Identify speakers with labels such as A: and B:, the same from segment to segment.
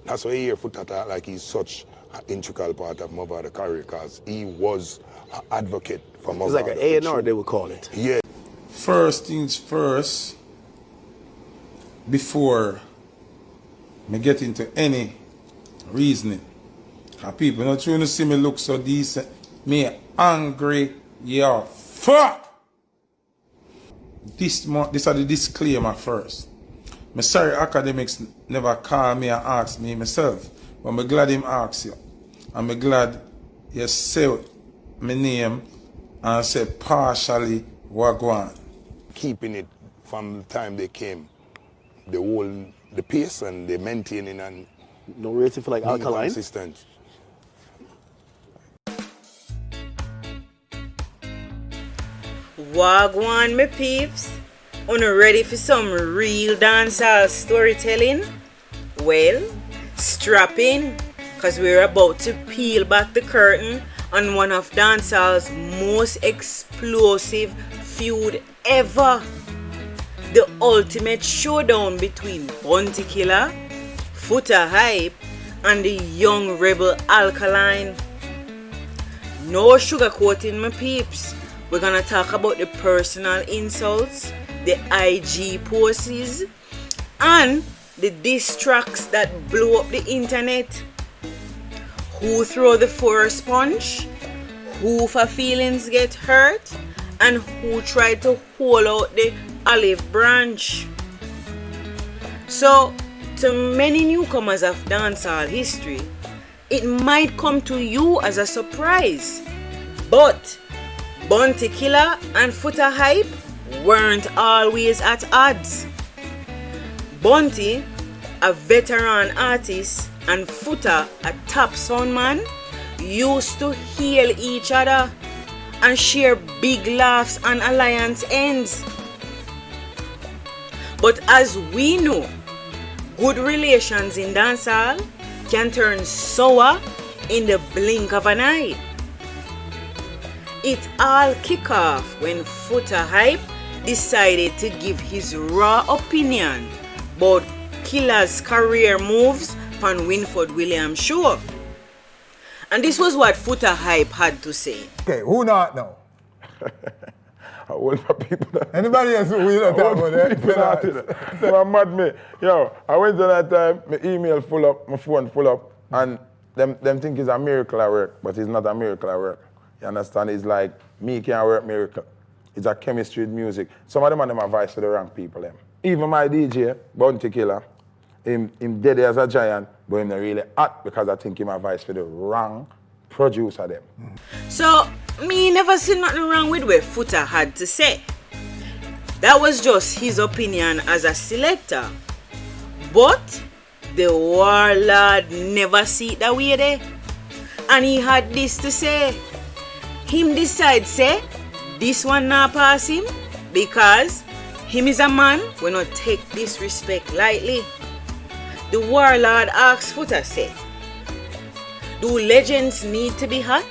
A: That's why you hear Foota talk like he's such an integral part of Mavado career, because he was an advocate for Mavado.
B: It's like an A&R, they would call it.
A: Yeah.
C: First things first, before me get into any reasoning, and people not trying to see me look so decent, me angry, yeah, fuck! This is the disclaimer first. Me sorry academics never call me and ask me myself, but I'm glad him ask you. And I'm glad you say my name and say partially Wagwan.
A: Keeping it from the time they came, the pace and the maintaining and
B: No rating for like Alkaline?
A: consistent.
D: Wagwan, me peeps. Una ready for some real dancehall storytelling? Well, strap in, cause we're about to peel back the curtain on one of dancehall's most explosive feud ever. The ultimate showdown between Bounty Killer, Foota Hype, and the young rebel Alkaline. No sugarcoating, my peeps. We're gonna talk about the personal insults, the IG posts, and the diss tracks that blow up the internet. Who throw the first punch, who for feelings get hurt, and who tried to hold out the olive branch. So, to many newcomers of dancehall history, it might come to you as a surprise, but Bounty Killer and Foota Hype weren't always at odds. Bounty, a veteran artist, and Foota, a top soundman, used to hail each other and share big laughs and alliance ends. But as we know, good relations in dancehall can turn sour in the blink of an eye. It all kicked off when Foota Hype decided to give his raw opinion about Killa's career moves on Winford Williams' show. And this was what Foota Hype had to say.
E: Okay, who not now?
C: I want my people that.
E: Anybody else who you not talk about that?
C: They were mad me. Yo, I went to that time, my email full up, my phone full up, and them think it's a miracle at work, but it's not a miracle at work. You understand? It's like, me can't work miracle. It's a chemistry with music. Some of them are them advice for the wrong people. Them. Even my DJ, Bounty Killer, him dead as a giant, but him not really hot because I think him advice for the wrong producer them.
D: So, me never see nothing wrong with what Foota had to say. That was just his opinion as a selector. But the warlord never see it that way there. And he had this to say. Him decide say, this one not pass him because him is a man will not take disrespect lightly. The warlord asks Foota say, do legends need to be hot?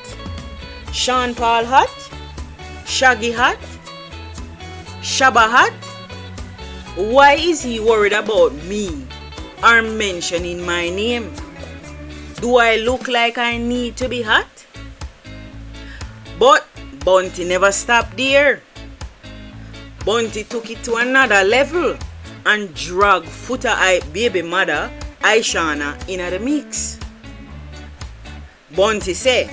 D: Sean Paul hot? Shaggy hot? Shabba hot? Why is he worried about me or mentioning my name? Do I look like I need to be hot? But Bounty never stopped there. Bounty took it to another level and dragged Foota Hype baby mother, Aishana, in the mix. Bounty said,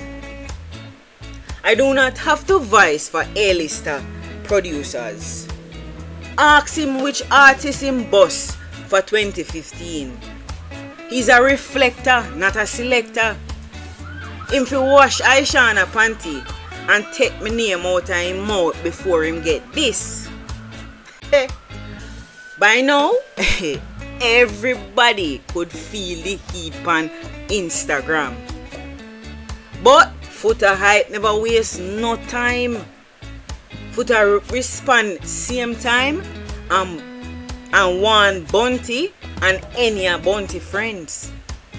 D: I do not have to vice for A-lister producers. Ask him which artist him boss for 2015. He's a reflector, not a selector. Him fi wash Aishana panty and take my name out of him mouth before him get this. By now, everybody could feel the heat on Instagram. But Foota Hype never waste no time. Foota respond same time and one Bounty and any Bounty friends.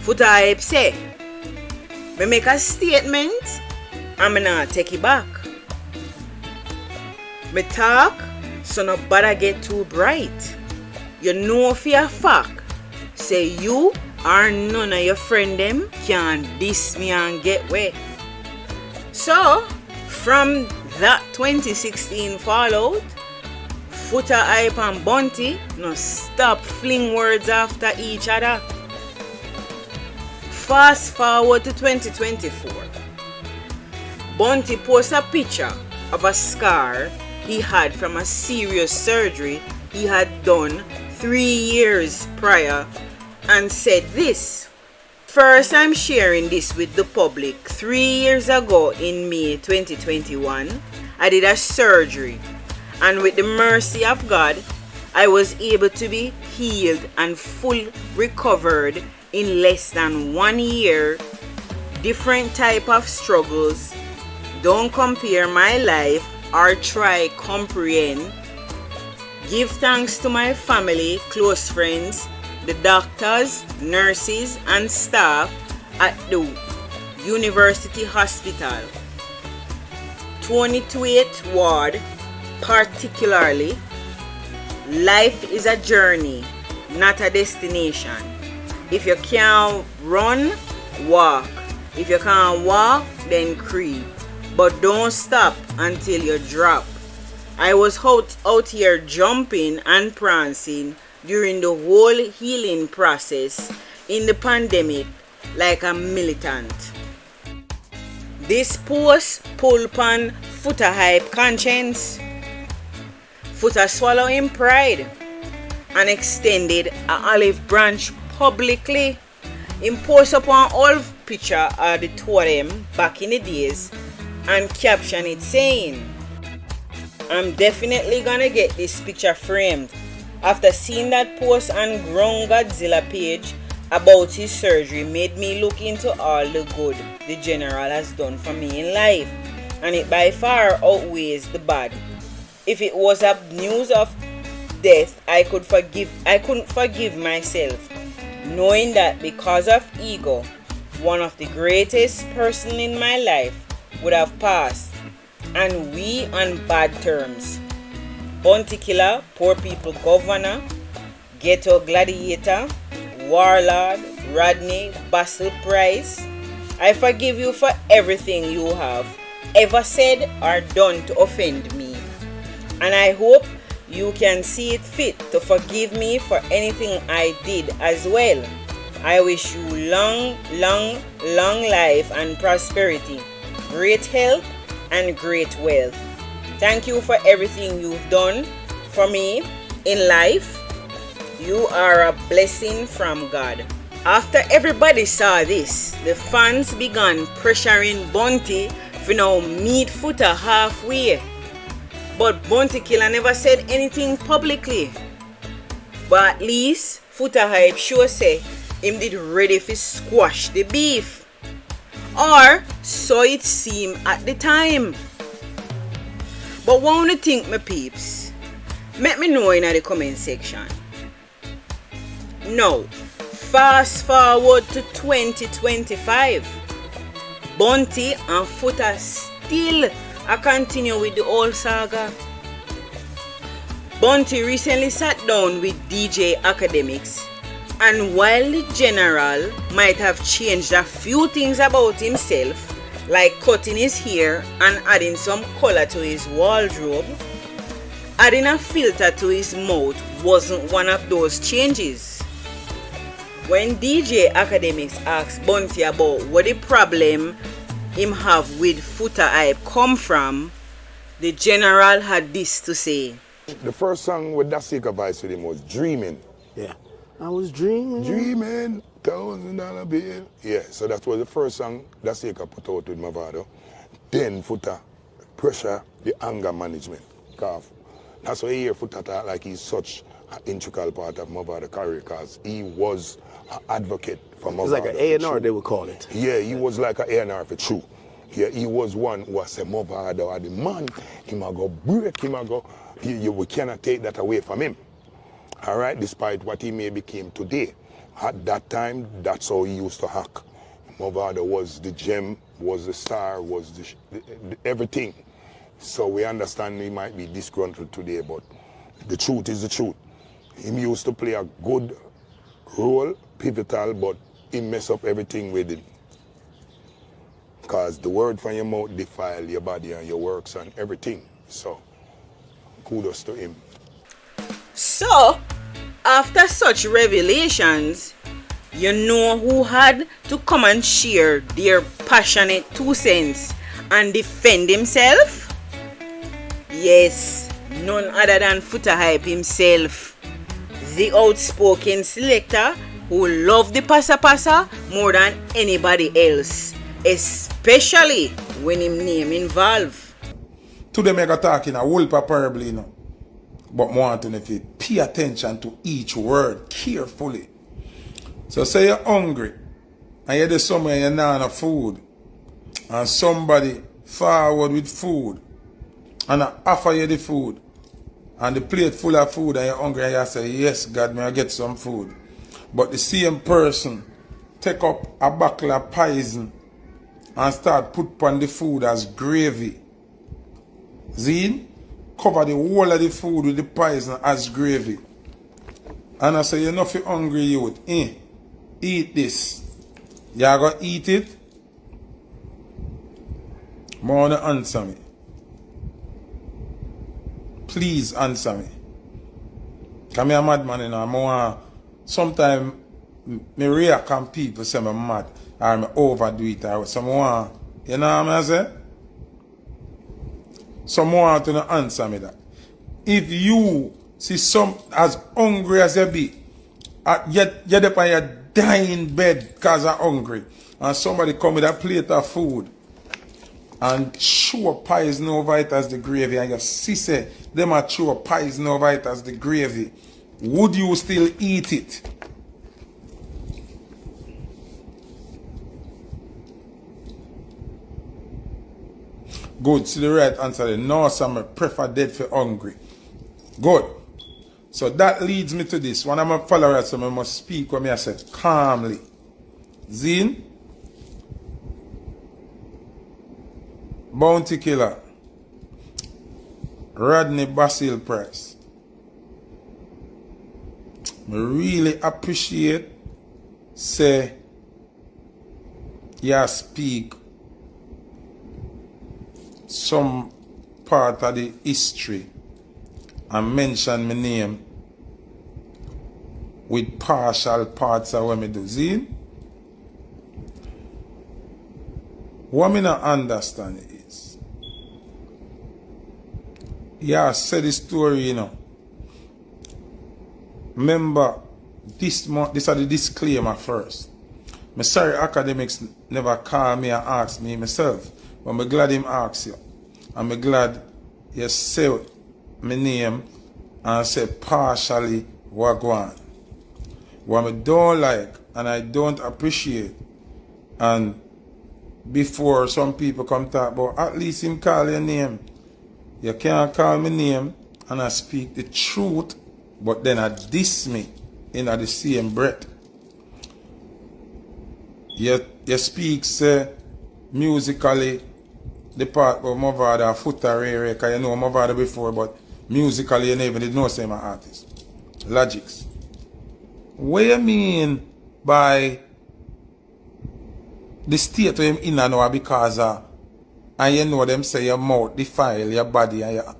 D: Foota Hype say, me make a statement and me not take it back. Me talk so nobody get too bright. You know for a fact, say you or none of your friend them can diss me and get way. So, from that 2016 fallout, Foota Hype and Bounty no stop fling words after each other. Fast forward to 2024. Bounty posts a picture of a scar he had from a serious surgery he had done 3 years prior and said this. First, I'm sharing this with the public. 3 years ago in May 2021, I did a surgery, and with the mercy of God, I was able to be healed and full recovered in less than 1 year. Different type of struggles. Don't compare my life or try comprehend. Give thanks to my family, close friends, the doctors, nurses, and staff at the University Hospital, 28th Ward, particularly. Life is a journey, not a destination. If you can't run, walk. If you can't walk, then creep. But don't stop until you drop. I was out here jumping and prancing during the whole healing process in the pandemic like a militant. This post pull upon Foota Hype conscience. Foota swallow him pride and extended an olive branch publicly. Him post upon all picture of the two of them back in the days and caption it saying, I'm definitely gonna get this picture framed. After seeing that post on Ground Godzilla page about his surgery made me look into all the good the general has done for me in life, and it by far outweighs the bad. If it was a news of death, I couldn't forgive myself, knowing that because of ego, one of the greatest person in my life would have passed, and we on bad terms. Bounty Killer, poor people governor, ghetto gladiator, warlord, Rodney, Basil Price. I forgive you for everything you have ever said or done to offend me. And I hope you can see it fit to forgive me for anything I did as well. I wish you long life and prosperity, great health and great wealth. Thank you for everything you've done for me in life. You are a blessing from God. After everybody saw this, the fans began pressuring Bounty to now meet Foota halfway. But Bounty Killer never said anything publicly. But at least Foota Hype sure say him did ready to squash the beef. Or so it seemed at the time. But what do you think, my peeps? Let me know in the comment section. Now, fast forward to 2025. Bounty and Foota still continue with the old saga. Bounty recently sat down with DJ Academics, and while the general might have changed a few things about himself, like cutting his hair and adding some color to his wardrobe, adding a filter to his mouth wasn't one of those changes. When DJ Academics asked Bounty about what the problem him have with Foota Hype come from, the general had this to say.
A: The first song with that sick voice with him was Dreaming.
B: Yeah. I was dreaming.
A: Dreaming, $1,000 bill. Yeah, so that was the first song that Sika put out with Mavado. Then Foota pressure the anger management. That's why you hear Foota talk like he's such an integral part of Mavado career, because he was an advocate for Mavado.
B: It's like an A&R, they would call it.
A: Yeah, he was like an A&R for true. Yeah, he was one who said Mavado, the man, he might go break, he might go, we cannot take that away from him. All right, despite what he may become today. At that time, that's how he used to hack. Mavado was the gem, was the star, was the everything. So we understand he might be disgruntled today, but the truth is the truth. He used to play a good role pivotal, but he mess up everything with it. Because the word from your mouth defile your body and your works and everything. So, kudos to him.
D: So, after such revelations, you know who had to come and share their passionate 2 cents and defend himself? Yes, none other than Foota Hype himself. The outspoken selector who loved the pasa pasa more than anybody else, especially when him name involved.
C: Today me go talk in a whole parable, you know. But more want to pay attention to each word carefully. So say you're hungry and you're there somewhere you're not enough food and somebody forward with food and I offer you the food and the plate full of food and you're hungry and you say, yes, God, may I get some food. But the same person take up a buckle of poison and start put on the food as gravy. See? Cover the whole of the food with the poison as gravy. And I say, you're not hungry, youth. Eat this. You gonna eat it? More to answer me. Please answer me. Because I'm a madman, you know. Sometimes me react and people say I'm mad or I overdo it or someone, you know what I'm saying? Someone want to answer me that. If you see some as hungry as you be, you're there on your dying bed because you're hungry, and somebody come with a plate of food and show poison over it as the gravy, and your sister, them are show poison over it as the gravy, would you still eat it? Good. See the right answer there. No, some prefer dead for hungry. Good. So that leads me to this. When I'm a follower, so I must speak when I say calmly. Zine. Bounty Killer. Rodney Basil Price. I really appreciate say you speak some part of the history and mention my name with partial parts of what I do. See? What I not understand is, yeah, I said the story, you know. Remember, this are the disclaimer first. I'm sorry academics never call me and ask me myself. But I'm glad him ask you. And I'm glad you say my name and say partially what go on. What I don't like and I don't appreciate, and before some people come talk about, at least him call your name. You can't call my name and I speak the truth, but then I diss me in the same breath. You speak say musically the part of my father Foota, because you know my father before, but musically you never did know say my artist. Logics. What you mean by the state of him in and now because and you know them say your mouth defile your body and your,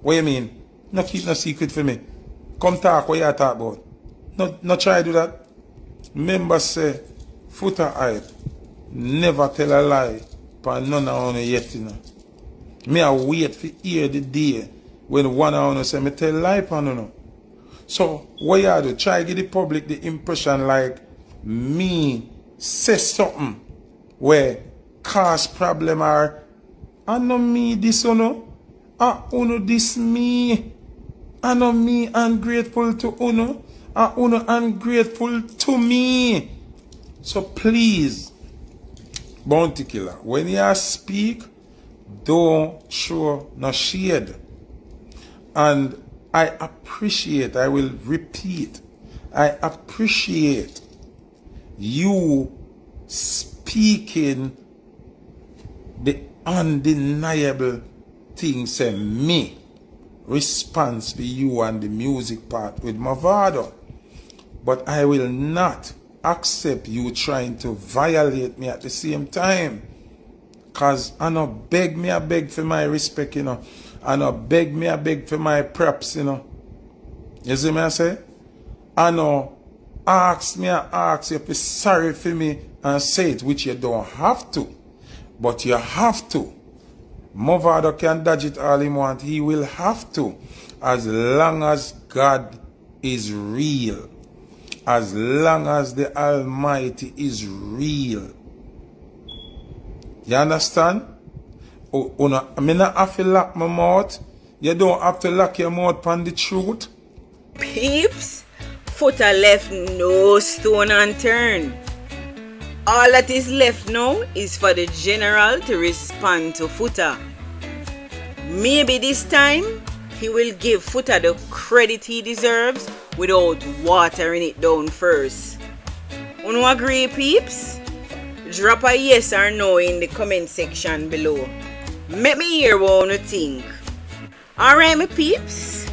C: what you mean? No keep no secret for me. Come talk what you talk about. No try to do that. Members say Foota Hype never tell a lie but none of you yet, you know. Me I wait for hear the day when one of you say me tell lie for no. So what you do? Try to give the public the impression like me say something where cause problem are I know me this uno. Uno this me. I know me ungrateful to uno. Uno ungrateful to me. So please, Bounty Killer, when you speak, don't show no shade. And I appreciate, I will repeat, I appreciate you speaking the undeniable things, say me, response for you and the music part with Mavado. But I will not
F: accept you trying to violate me at the same time. Cause I no beg me, I beg for my respect, you know. I no beg me, I beg for my props, you know. You see me I say? I no ask me, I ask you to be sorry for me and say it, which you don't have to. But you have to. Movado can dodge it all he want. He will have to. As long as God is real. As long as the Almighty is real. You understand? I mean, I have to lock my mouth. You don't have to lock your mouth on the truth.
D: Peeps, Foota left no stone unturned. All that is left now is for the general to respond to Foota. Maybe this time he will give Foota the credit he deserves without watering it down first. You agree, peeps? Drop a yes or no in the comment section below. Make me hear what you think. Alright, my peeps,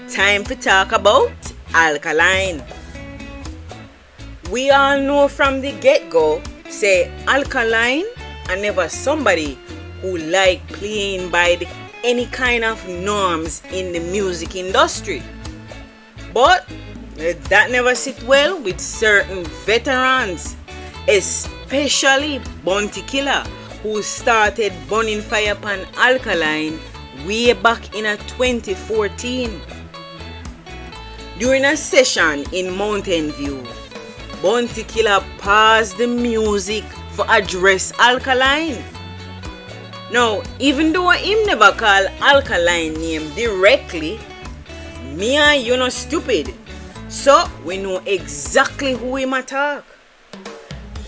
D: time to talk about Alkaline. We all know from the get-go, say Alkaline and never somebody who like playing by any kind of norms in the music industry. But that never sit well with certain veterans, especially Bounty Killer, who started burning fire upon Alkaline way back in 2014. During a session in Mountain View, Bounty Killer paused the music for address Alkaline. Now, even though him never call Alkaline name directly, me and you not stupid, so we know exactly who him attack.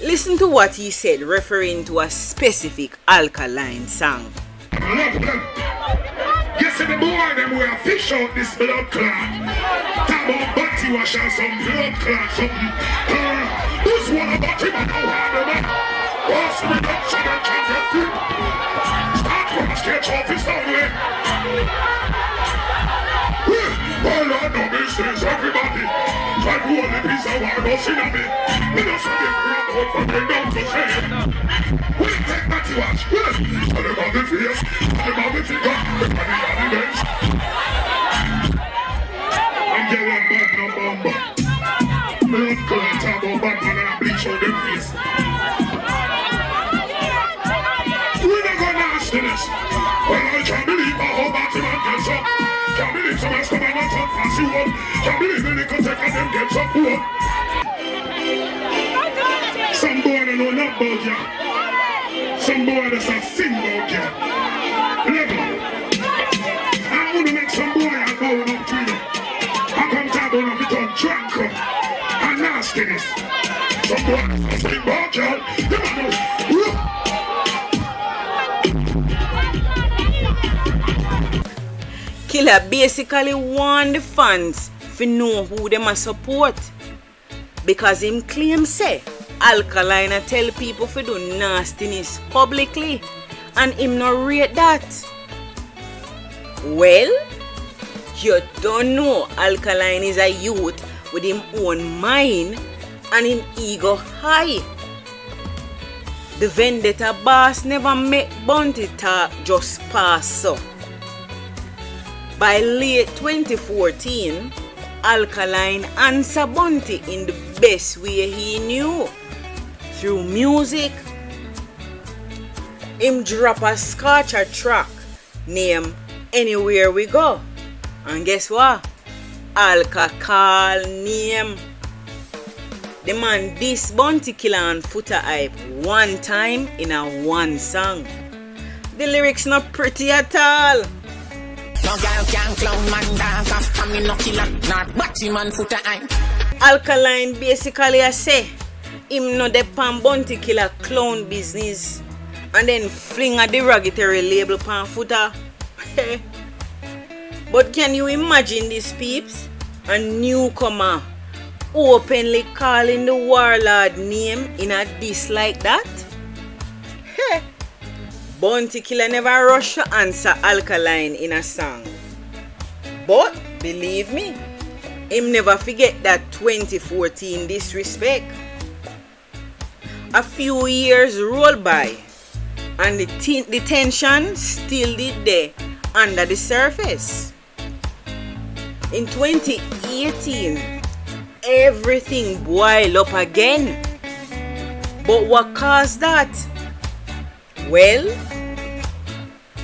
D: Listen to what he said referring to a specific Alkaline song.
G: Yes, the boy them will fish out this blood clot. Talk about body wash and some blood clot, something. Who's one about him and how hard them up? What's the reduction and cancer food? Start from a sketch office only. All I know business, everybody. Try to hold the piece of war, go see me. Me not so get grab out for them down to say. We'll take body wash. Well, tell them about the face, tell them about the figure, everybody on the bench. And get one bad no bomber. Blood clot, talk about bad man and bleach out them face. We're not gonna ask this. Well, I can't believe how bad man gets up. Can't believe someone's coming and talk fancy one. Can't believe the little tech and them gets up one. Some boy don't know not about ya. Some boy that's a sing about ya. Level. I want to make some boy a go up to you. I come to a bone of it on drunk and nastiness. Some boy that's a sing about ya. You know.
D: Killa basically warned the fans to know who them a support, because him claim say Alkaline tell people to do nastiness publicly and him not rate that. Well, you don't know Alkaline is a youth with him own mind and him ego high. The vendetta boss never make Bounty talk just pass so. By late 2014, Alkaline answered Bounty in the best way he knew, through music. Him drop a scotcher track named Anywhere We Go. And guess what? Alka call name. The man diss Bounty Killer and Foota Hype one time in a one song. The lyrics not pretty at all.
H: No girl can clown man dog off. I'm no killer, not batty man Foota Hype.
D: Alkaline basically I say him no the pan Bounty Killer clown business and then fling a derogatory label pan Foota. But can you imagine this, peeps? A newcomer openly calling the warlord name in a diss like that? Bounty Killer never rush to answer Alkaline in a song. But believe me, him never forget that 2014 disrespect. A few years rolled by and the tension still did there under the surface. In 2018, everything boiled up again. But what caused that? Well,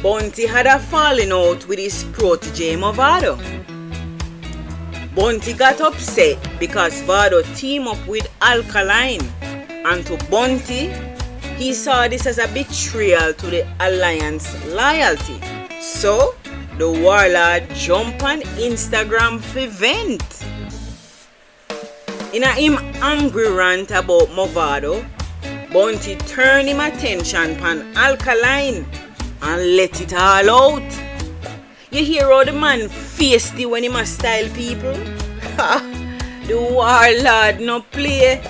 D: Bounty had a falling out with his protege Vado. Bounty got upset because Vado teamed up with Alkaline, and to Bounty, he saw this as a betrayal to the alliance loyalty. So, the warlord jumped on Instagram for vent. In a him angry rant about Movado, Bounty turned him attention on Alkaline and let it all out. You hear how the man feisty when he must style people? Ha! The warlord no play.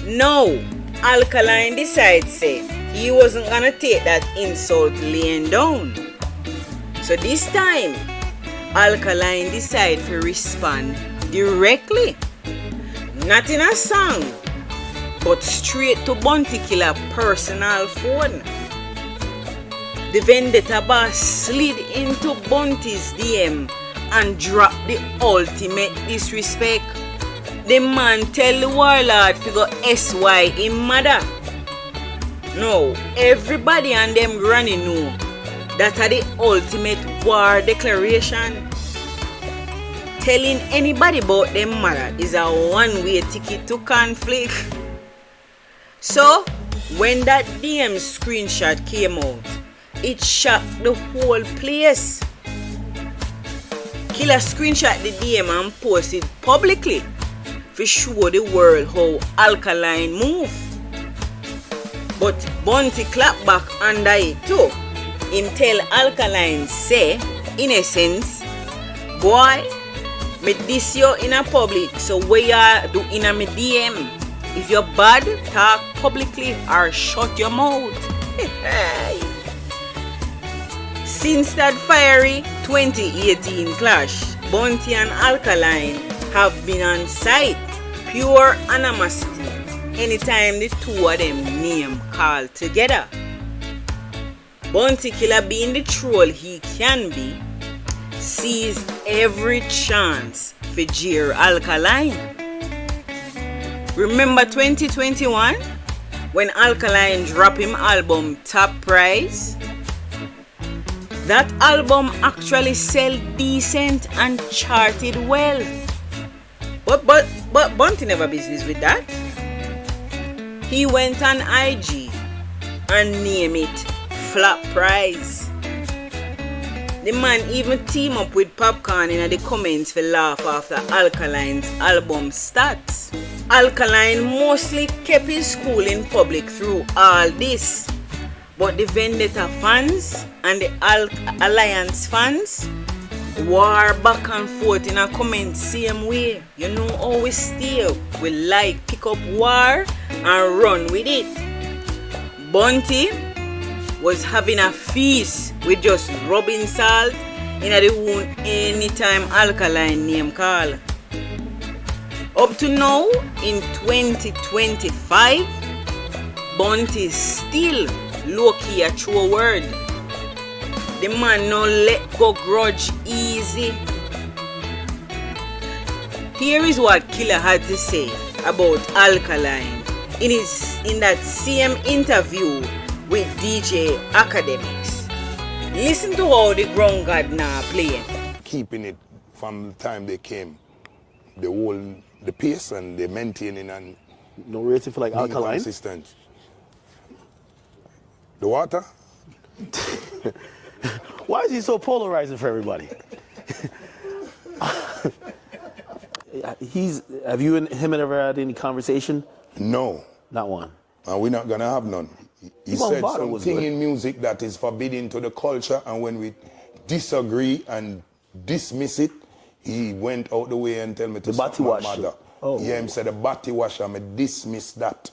D: No, Alkaline decided say he wasn't gonna take that insult laying down. So this time, Alkaline decided to respond directly. Not in a song, but straight to Bounty Killer personal phone. The vendetta boss slid into Bounty's DM and dropped the ultimate disrespect. The man tell the warlord to go SY in mother. No, everybody and them granny know that are the ultimate war declaration. Telling anybody about them mother is a one-way ticket to conflict. So, when that DM screenshot came out, it shocked the whole place. Killa screenshot the DM and posted publicly to show the world how Alkaline move. But Bounty clap back under it too. Him tell Alkaline say, in essence, boy, me diss you in a public, so what you do in a me DM? If you're bad, talk publicly or shut your mouth. Since that fiery 2018 clash, Bounty and Alkaline have been on site, pure animosity, anytime the two of them name called together. Bounty Killer, being the troll he can be, seized every chance for jeer Alkaline. Remember 2021 when Alkaline dropped him album Top Prize? That album actually sold decent and charted well. But Bounty never business with that. He went on IG and named it Flop Prize. The man even teamed up with Popcorn in the comments for laugh after Alkaline's album stats. Alkaline mostly kept his cool in public through all this. But the Vendetta fans and the Alliance fans war back and forth in a comment same way. You know how we steal. We like pick up war and run with it. Bounty was having a feast with just rubbing salt in the wound anytime Alkaline name call. Up to now, in 2025, Bounty still low-key a true word. The man no let go grudge easy. Here is what Killa had to say about Alkaline in that same interview with DJ Academics. Listen to how the ground god now playing.
A: Keeping it from the time they came, the pace and the maintaining and
B: No rating for like Alkaline?
A: consistent. The water?
B: Why is he so polarizing for everybody? Have you and him ever had any conversation?
A: No.
B: Not one.
A: And we're not gonna have none. He said something in music that is forbidden to the culture, and when we disagree and dismiss it, he went out the way and tell me to suck my mother.
B: Oh.
A: Yeah, him said the body wash, I dismiss that.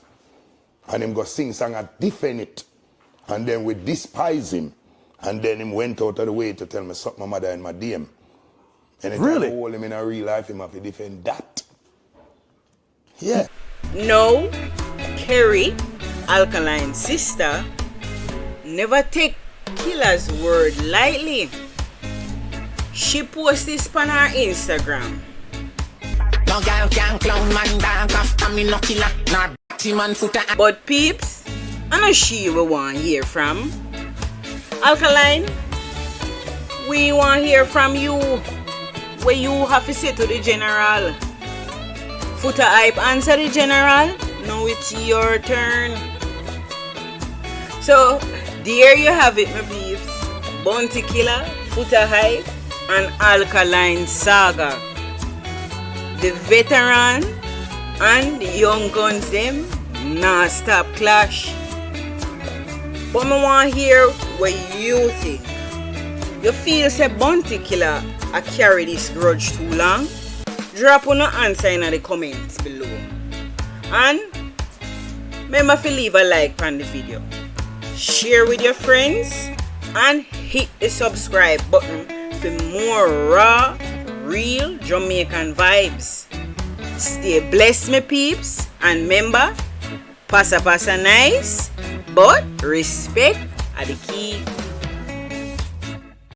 A: And him go sing song and defend it. And then we despise him. And then him went out of the way to tell me suck my mother in my DM. And
B: really?
A: I hold him in a real life, him have to defend that. Yeah.
D: No, Kerry, Alkaline's sister, never take Killa's word lightly. She posted this on her Instagram.
H: No girl can clown man dog off, and me no killer, nor batty man Foota.
D: But peeps, I know she will want to hear from. Alkaline, we want to hear from you. What you have to say to the general. Foota Hype answer the general. Now it's your turn. So, there you have it, my peeps. Bounty Killer, Foota Hype, and Alkaline saga. The veteran and the young guns them nah stop clash. But I want to hear what you think. You feel say Bounty Killer I carry this grudge too long? Drop on your answer in the comments below. And remember to leave a like on the video. Share with your friends and hit the subscribe button for more raw, real Jamaican vibes. Stay blessed, my peeps, and remember, passa nice, but respect are the key.